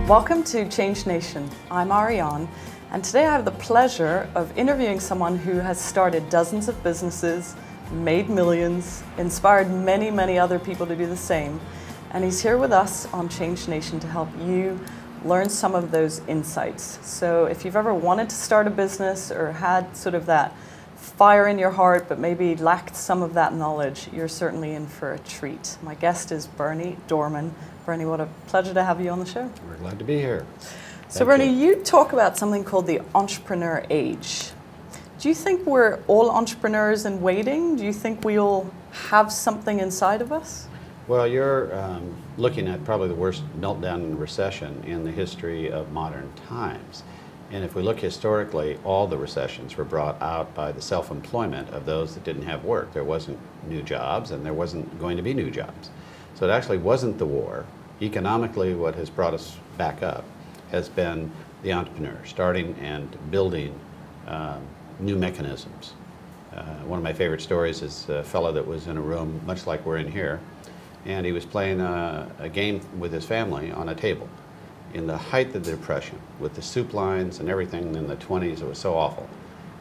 Welcome to Change Nation. I'm Ariane, and today I have the pleasure of interviewing someone who has started dozens of businesses, made millions, inspired many, many other people to do the same, and he's here with us on Change Nation to help you learn some of those insights. So if you've ever wanted to start a business or had sort of that fire in your heart but maybe lacked some of that knowledge, you're certainly in for a treat. My guest is Berny Dohrmann. Berny, what a pleasure to have you on the show. We're glad to be here. So Berny, you talk about something called the entrepreneur age. Do you think we're all entrepreneurs in waiting? Do you think we all have something inside of us? Well, you're looking at probably the worst meltdown and recession in the history of modern times. And if we look historically, all the recessions were brought out by the self-employment of those that didn't have work. There wasn't new jobs, and there wasn't going to be new jobs. So it actually wasn't the war. Economically, what has brought us back up has been the entrepreneur, starting and building new mechanisms. One of my favorite stories is a fellow that was in a room, much like we're in here, and he was playing a game with his family on a table in the height of the Depression, with the soup lines and everything in the 20s. It was so awful.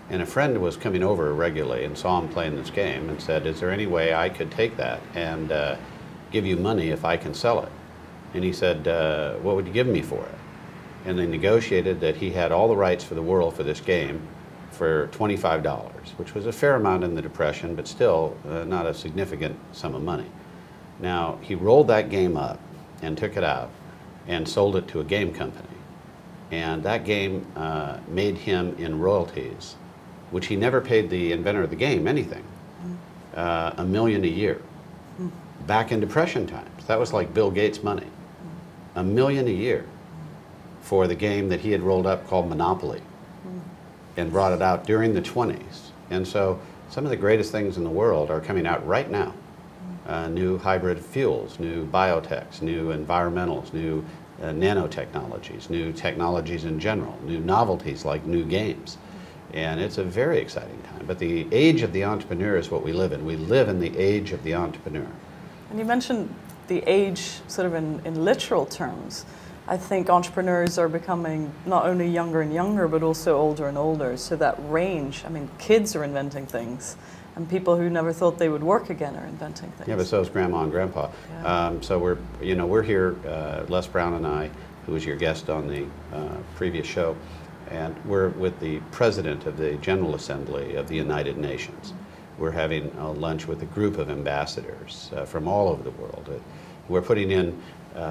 And a friend was coming over regularly and saw him playing this game and said, "Is there any way I could take that and give you money if I can sell it?" And he said, "What would you give me for it?" And they negotiated that he had all the rights for the world for this game for $25, which was a fair amount in the Depression, but still not a significant sum of money. Now, he rolled that game up and took it out and sold it to a game company. And that game made him in royalties, which he never paid the inventor of the game anything, $1 million a year. Back in Depression times, that was like Bill Gates' money. $1 million a year for the game that he had rolled up called Monopoly and brought it out during the 20s. And so some of the greatest things in the world are coming out right now. New hybrid fuels, new biotechs, new environmentals, new nanotechnologies, new technologies in general, new novelties like new games. And it's a very exciting time. But the age of the entrepreneur is what we live in. We live in the age of the entrepreneur. And you mentioned the age sort of in literal terms. I think entrepreneurs are becoming not only younger and younger, but also older and older. So that range, I mean, kids are inventing things, and people who never thought they would work again are inventing things. Yeah, but so is Grandma and Grandpa. Yeah. So we're here, Les Brown and I, who was your guest on the previous show, and we're with the President of the General Assembly of the United Nations. We're having a lunch with a group of ambassadors from all over the world. We're putting in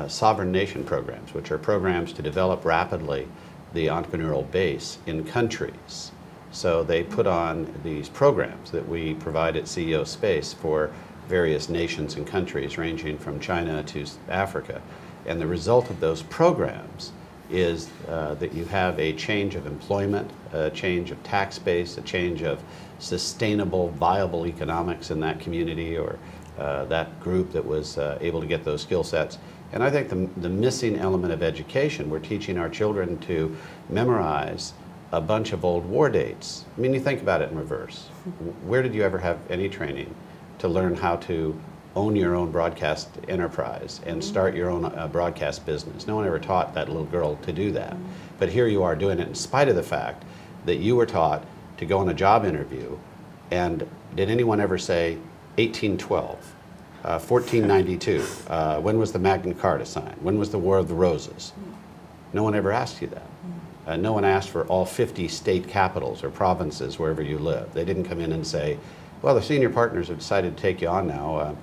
sovereign nation programs, which are programs to develop rapidly the entrepreneurial base in countries. So they put on these programs that we provide at CEO Space for various nations and countries ranging from China to Africa. And the result of those programs is that you have a change of employment, a change of tax base, a change of sustainable, viable economics in that community or that group that was able to get those skill sets. And I think the missing element of education, we're teaching our children to memorize a bunch of old war dates. I mean, you think about it in reverse. Where did you ever have any training to learn how to own your own broadcast enterprise and start your own broadcast business? No one ever taught that little girl to do that. But here you are doing it in spite of the fact that you were taught to go on a job interview. And did anyone ever say 1812? 1492, when was the Magna Carta signed? When was the War of the Roses? No one ever asked you that. No one asked for all 50 state capitals or provinces wherever you live. They didn't come in and say, well, the senior partners have decided to take you on now.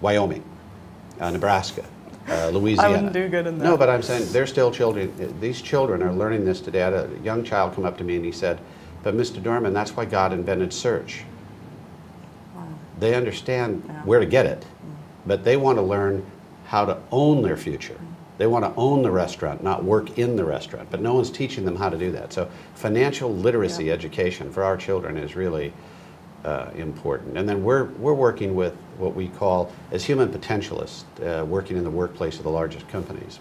Wyoming, Nebraska, Louisiana. I wouldn't do good in that. No, but I'm saying they're still children. These children are learning this today. I had a young child come up to me and he said, "But Mr. Dohrmann, that's why God invented search." Wow. They understand where to get it, but they want to learn how to own their future. They want to own the restaurant, not work in the restaurant, but no one's teaching them how to do that. So financial literacy education for our children is really important. And then we're working with what we call, as human potentialists, working in the workplace of the largest companies.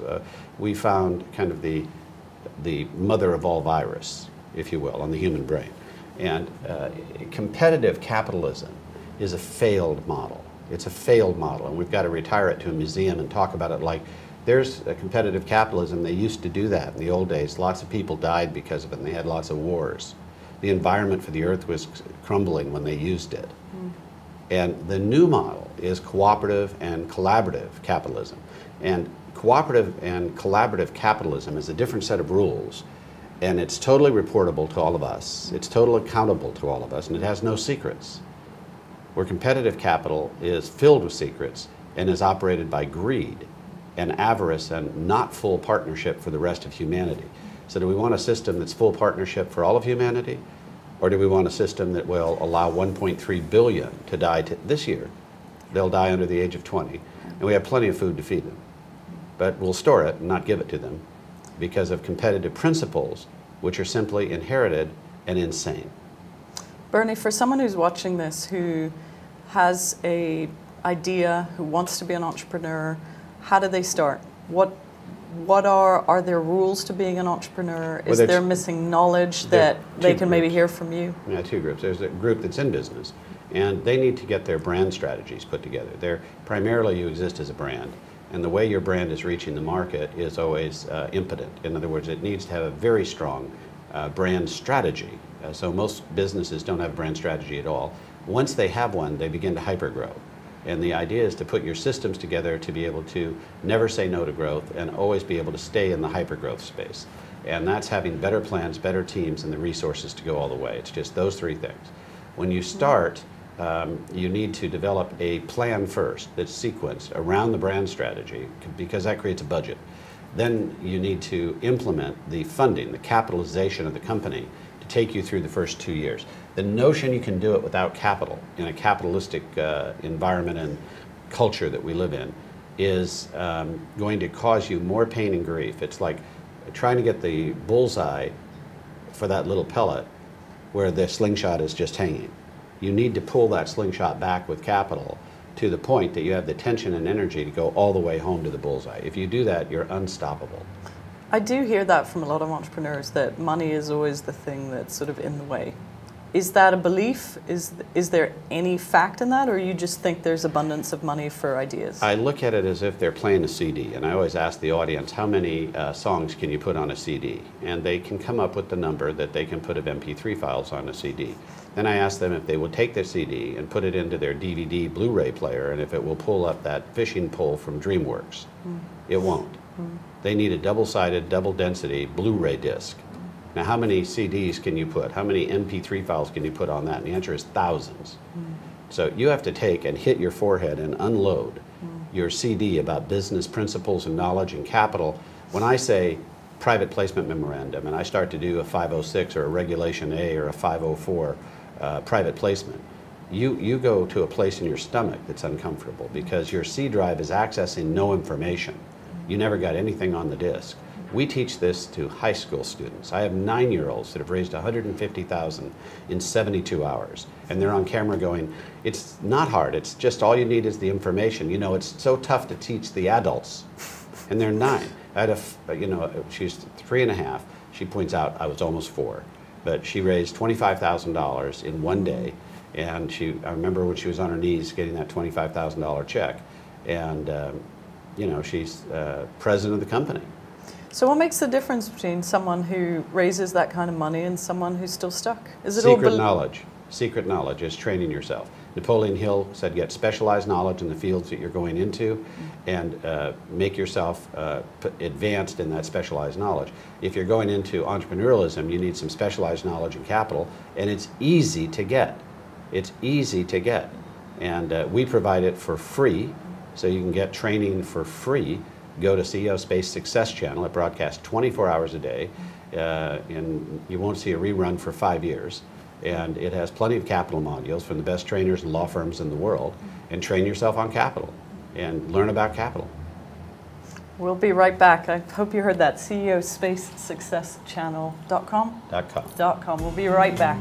We found kind of the mother of all virus, if you will, on the human brain. And competitive capitalism is a failed model. It's a failed model, and we've got to retire it to a museum and talk about it like There's a competitive capitalism. They used to do that in the old days. Lots of people died because of it, and they had lots of wars. The environment for the earth was crumbling when they used it. And the new model is cooperative and collaborative capitalism. And cooperative and collaborative capitalism is a different set of rules, and it's totally reportable to all of us. It's totally accountable to all of us, and it has no secrets. Where competitive capital is filled with secrets and is operated by greed and avarice and not full partnership for the rest of humanity. So do we want a system that's full partnership for all of humanity? Or do we want a system that will allow 1.3 billion to die this year? They'll die under the age of 20. And we have plenty of food to feed them. But we'll store it and not give it to them because of competitive principles, which are simply inherited and insane. Bernie, for someone who's watching this, who has an idea, who wants to be an entrepreneur, how do they start? What are there rules to being an entrepreneur? Is there missing knowledge that they can maybe hear from you? Yeah, two groups. There's a group that's in business, and they need to get their brand strategies put together. Primarily, you exist as a brand, and the way your brand is reaching the market is always impotent. In other words, it needs to have a very strong brand strategy. So most businesses don't have a brand strategy at all. Once they have one, they begin to hypergrow. And the idea is to put your systems together to be able to never say no to growth and always be able to stay in the hypergrowth space. And that's having better plans, better teams, and the resources to go all the way. It's just those three things. When you start, you need to develop a plan first that's sequenced around the brand strategy, because that creates a budget. Then you need to implement the funding, the capitalization of the company to take you through the first 2 years. The notion you can do it without capital in a capitalistic environment and culture that we live in is going to cause you more pain and grief. It's like trying to get the bullseye for that little pellet where the slingshot is just hanging. You need to pull that slingshot back with capital to the point that you have the tension and energy to go all the way home to the bullseye. If you do that, you're unstoppable. I do hear that from a lot of entrepreneurs, that money is always the thing that's sort of in the way. Is that a belief? Is there any fact in that, or you just think there's abundance of money for ideas? I look at it as if they're playing a CD, and I always ask the audience, how many songs can you put on a CD? And they can come up with the number that they can put of MP3 files on a CD. Then I ask them if they will take their CD and put it into their DVD Blu-ray player, and if it will pull up that fishing pole from DreamWorks. It won't. They need a double-sided, double-density Blu-ray disc. Now, how many CDs can you put? How many MP3 files can you put on that? And the answer is thousands. So you have to take and hit your forehead and unload your CD about business principles and knowledge and capital. When I say private placement memorandum and I start to do a 506 or a Regulation A or a 504 private placement, you go to a place in your stomach that's uncomfortable because your C drive is accessing no information. You never got anything on the disk. We teach this to high school students. I have 9-year-olds that have raised $150,000 in 72 hours. And they're on camera going, it's not hard, it's just all you need is the information. You know, it's so tough to teach the adults. And they're 9. I had she's 3.5. She points out I was almost 4. But she raised $25,000 in one day. And I remember when she was on her knees getting that $25,000 check. And, she's president of the company. So what makes the difference between someone who raises that kind of money and someone who's still stuck? Is it secret knowledge? Secret knowledge is training yourself. Napoleon Hill said get specialized knowledge in the fields that you're going into and make yourself advanced in that specialized knowledge. If you're going into entrepreneurialism, you need some specialized knowledge and capital, and it's easy to get. It's easy to get. And we provide it for free, so you can get training for free. Go to CEO Space Success Channel. It broadcasts 24 hours a day, and you won't see a rerun for 5 years. And it has plenty of capital modules from the best trainers and law firms in the world. And train yourself on capital and learn about capital. We'll be right back. I hope you heard that. CEO Space Success Channel.com? .com. We'll be right back.